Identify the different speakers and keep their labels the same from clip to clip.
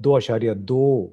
Speaker 1: 2.2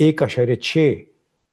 Speaker 1: 1.6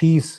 Speaker 1: 30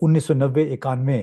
Speaker 1: 1990-91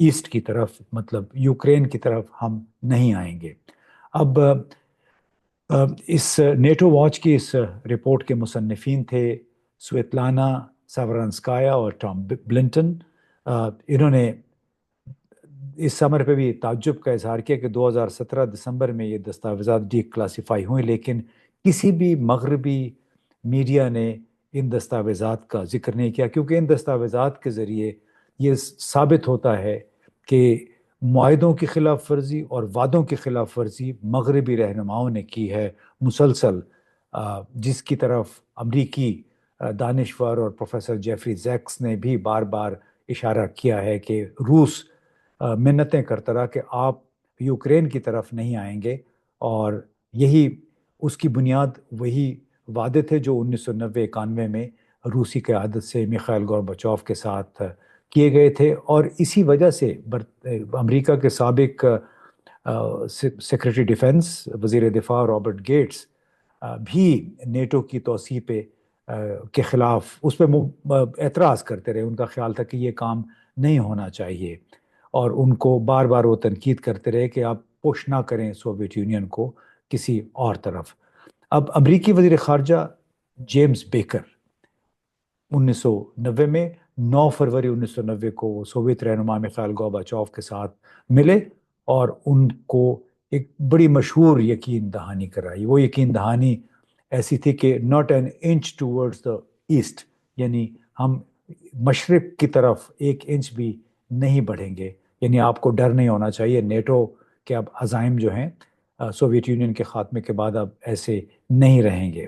Speaker 1: asset کی طرف، مطلب یوکرین کی طرف ہم نہیں آئیں گے۔ اب اس نیٹو واچ کی اس رپورٹ کے مصنفین تھے سویتلانا ساورانسکایا اور ٹام بلنٹن۔ انہوں نے اس سمر پہ بھی تعجب کا اظہار کیا کہ 2017 دسمبر میں یہ دستاویزات ڈی کلاسیفائی ہوئیں، لیکن کسی بھی مغربی میڈیا نے ان دستاویزات کا ذکر نہیں کیا، کیونکہ ان دستاویزات کے ذریعے یہ ثابت ہوتا ہے کہ معاہدوں کی خلاف ورزی اور وعدوں کی خلاف ورزی مغربی رہنماؤں نے کی ہے مسلسل، جس کی طرف امریکی دانشور اور پروفیسر جیفری زیکس نے بھی بار بار اشارہ کیا ہے کہ روس منتیں کرتا رہا کہ آپ یوکرین کی طرف نہیں آئیں گے، اور یہی اس کی بنیاد وہی وعدے تھے جو 1990-91 میں روسی قیادت سے میخائیل گورباچوف کے ساتھ کیے گئے تھے۔ اور اسی وجہ سے امریکا کے سابق سیکرٹری ڈیفنس وزیر دفاع رابرٹ گیٹس بھی نیٹو کی توسیع کے خلاف اس پہ اعتراض کرتے رہے۔ ان کا خیال تھا کہ یہ کام نہیں ہونا چاہیے، اور ان کو بار بار وہ تنقید کرتے رہے کہ آپ پش نہ کریں سوویت یونین کو کسی اور طرف۔ اب امریکی وزیر خارجہ جیمز بیکر 1990 میں 9 فروری 1990 کو وہ سوویت رہنما میخائیل گورباچوف کے ساتھ ملے اور ان کو ایک بڑی مشہور یقین دہانی کرائی۔ وہ یقین دہانی ایسی تھی کہ not an inch towards the east، یعنی ہم مشرق کی طرف 1 انچ بھی نہیں بڑھیں گے، یعنی آپ کو ڈر نہیں ہونا چاہیے۔ نیٹو کے اب عزائم جو ہیں سوویت یونین کے خاتمے کے بعد اب ایسے نہیں رہیں گے۔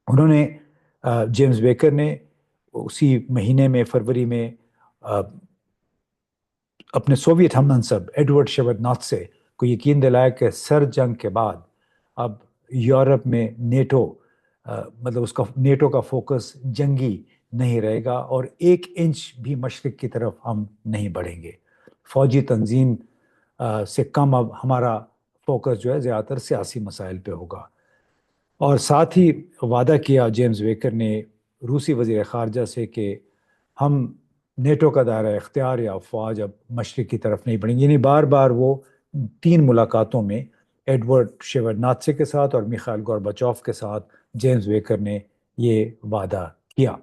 Speaker 1: انہوں نے جیمز بیکر نے اسی مہینے میں فروری میں اپنے سوویت ہم منصب ایڈورڈ شیورناتسے کو یقین دلایا کہ سرد جنگ کے بعد اب یورپ میں نیٹو مطلب اس کا نیٹو کا فوکس جنگی نہیں رہے گا، اور 1 انچ بھی مشرق کی طرف ہم نہیں بڑھیں گے۔ فوجی تنظیم سے کم اب ہمارا فوکس جو ہے زیادہ تر سیاسی مسائل پہ ہوگا۔ اور ساتھ ہی وعدہ کیا جیمز بیکر نے روسی وزیر خارجہ سے کہ ہم نیٹو کا دائرہ اختیار یا افواج اب مشرق کی طرف نہیں بڑھیں گے۔ یعنی بار بار وہ 3 ملاقاتوں میں ایڈورڈ شیورناتسے کے ساتھ اور میخائیل گورباچوف کے ساتھ جیمز بیکر نے یہ وعدہ کیا۔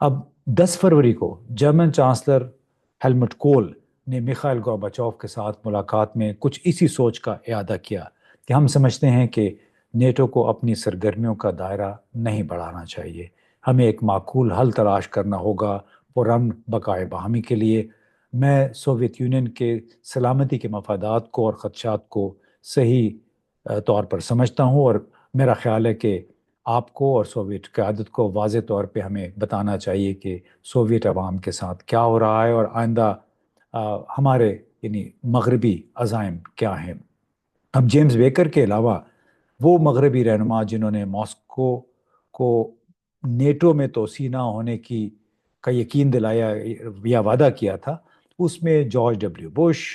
Speaker 1: اب 10 فروری کو جرمن چانسلر ہیلمٹ کول نے میخائیل گورباچوف کے ساتھ ملاقات میں کچھ اسی سوچ کا اعادہ کیا کہ ہم سمجھتے ہیں کہ نیٹو کو اپنی سرگرمیوں کا دائرہ نہیں بڑھانا چاہیے، ہمیں ایک معقول حل تلاش کرنا ہوگا پرامن بقائے باہمی کے لیے۔ میں سوویت یونین کے سلامتی کے مفادات کو اور خدشات کو صحیح طور پر سمجھتا ہوں، اور میرا خیال ہے کہ آپ کو اور سوویت قیادت کو واضح طور پہ ہمیں بتانا چاہیے کہ سوویت عوام کے ساتھ کیا ہو رہا ہے اور آئندہ ہمارے یعنی مغربی عزائم کیا ہیں۔ اب جیمز بیکر کے علاوہ وہ مغربی رہنما جنہوں نے ماسکو کو نیٹو میں توسیع نہ ہونے کا یقین دلایا یا وعدہ کیا تھا، اس میں جارج ڈبلیو بش،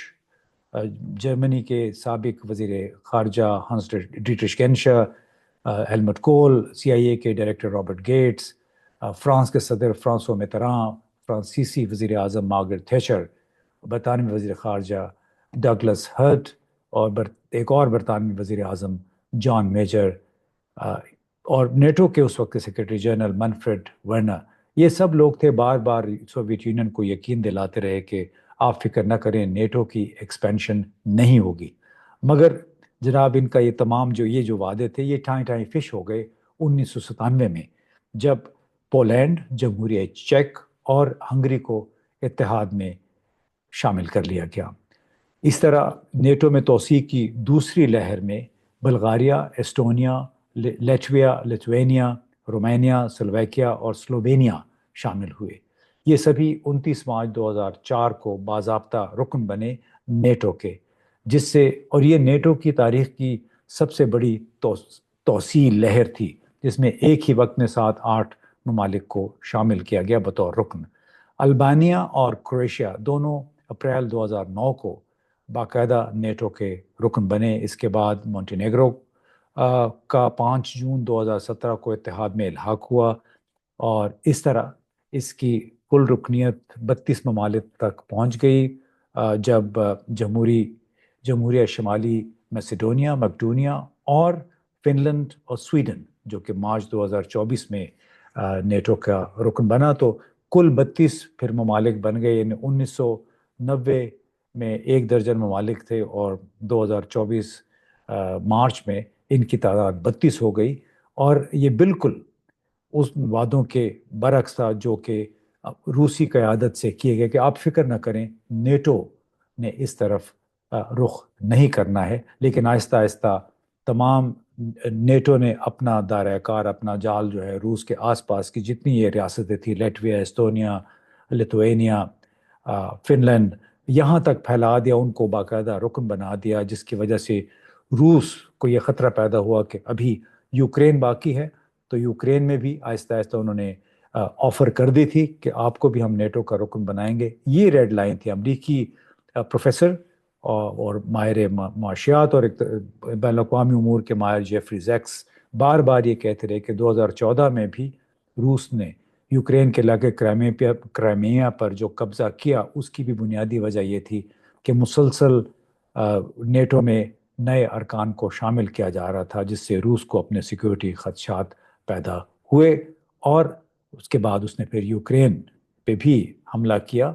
Speaker 1: جرمنی کے سابق وزیر خارجہ ہنس ڈیٹرچ گینشا، ہیلمٹ کول، CIA کے ڈائریکٹر رابرٹ گیٹس، فرانس کے صدر فرانسوا میتراں، فرانسیسی وزیر اعظم مارگریٹ تھیچر، برطانوی وزیر خارجہ ڈگلس ہرٹ، اور ایک اور برطانوی وزیر اعظم جان میجر، اور نیٹو کے اس وقت کے سیکرٹری جنرل منفریڈ ورنر۔ یہ سب لوگ تھے بار بار سوویت یونین کو یقین دلاتے رہے کہ آپ فکر نہ کریں، نیٹو کی ایکسپینشن نہیں ہوگی۔ مگر جناب ان کا یہ تمام جو وعدے تھے یہ ٹھائیں ٹھائیں فش ہو گئے 1997 میں، جب پولینڈ، جمہوریہ چیک اور ہنگری کو اتحاد میں شامل کر لیا گیا۔ اس طرح نیٹو میں توسیع کی دوسری لہر میں بلغاریہ، ایسٹونیا، لیتوینیا، رومانیہ، سلوواکیہ اور سلووینیا شامل ہوئے۔ یہ سبھی 29 مارچ 2004 کو باضابطہ رکن بنے نیٹو کے، جس سے اور یہ نیٹو کی تاریخ کی سب سے بڑی توسیع لہر تھی، جس میں ایک ہی وقت میں 7-8 ممالک کو شامل کیا گیا بطور رکن۔ البانیہ اور کروشیا دونوں اپریل 2009 کو باقاعدہ نیٹو کے رکن بنے۔ اس کے بعد مونٹینیگرو کا 5 جون 2017 کو اتحاد میں الحاق ہوا، اور اس طرح اس کی کل رکنیت 32 ممالک تک پہنچ گئی۔ جب جمہوریہ شمالی مقدونیہ اور فن لینڈ اور سویڈن جو کہ مارچ 2024 میں نیٹو کا رکن بنا، تو کل 32 پھر ممالک بن گئے. یعنی 1990 میں 1 درجن ممالک تھے اور 2024 مارچ میں ان کی تعداد 32 ہو گئی. اور یہ بالکل اس وعدوں کے برعکس تھا جو کہ روسی قیادت سے کیے گئے کہ آپ فکر نہ کریں، نیٹو نے اس طرف رخ نہیں کرنا ہے. لیکن آہستہ آہستہ تمام نیٹو نے اپنا دائرہ کار، اپنا جال جو ہے روس کے آس پاس کی جتنی یہ ریاستیں تھیں، لیٹویا، ایسٹونیا، لتھوینیا، فن لینڈ، یہاں تک پھیلا دیا، ان کو باقاعدہ رکن بنا دیا، جس کی وجہ سے روس کو یہ خطرہ پیدا ہوا کہ ابھی یوکرین باقی ہے. تو یوکرین میں بھی آہستہ آہستہ انہوں نے آفر کر دی تھی کہ آپ کو بھی ہم نیٹو کا رکن بنائیں گے. یہ ریڈ لائن تھی. امریکی پروفیسر اور ماہر معاشیات اور بین الاقوامی امور کے ماہر جیفری زیکس بار بار یہ کہتے رہے کہ 2014 میں بھی روس نے یوکرین کے علاقے کرائمیا پر جو قبضہ کیا، اس کی بھی بنیادی وجہ یہ تھی کہ مسلسل نیٹو میں نئے ارکان کو شامل کیا جا رہا تھا، جس سے روس کو اپنے سیکیورٹی خدشات پیدا ہوئے. اور اس کے بعد اس نے پھر یوکرین پہ بھی حملہ کیا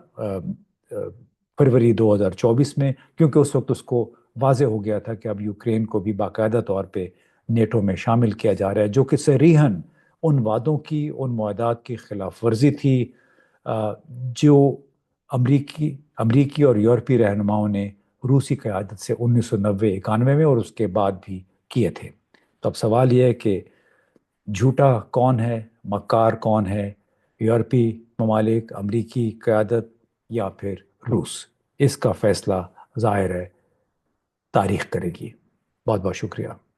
Speaker 1: فروری 2024 میں، کیونکہ اس وقت اس کو واضح ہو گیا تھا کہ اب یوکرین کو بھی باقاعدہ طور پہ نیٹو میں شامل کیا جا رہا ہے، جو کہ صریحاً ان وعدوں کی، ان معاہدات کی خلاف ورزی تھی جو امریکی اور یورپی رہنماؤں نے روسی قیادت سے 1990-91 میں اور اس کے بعد بھی کیے تھے. تو اب سوال یہ ہے کہ جھوٹا کون ہے، مکار کون ہے، یورپی ممالک، امریکی قیادت یا پھر روس؟ اس کا فیصلہ ظاہر ہے تاریخ کرے گی. بہت بہت شکریہ.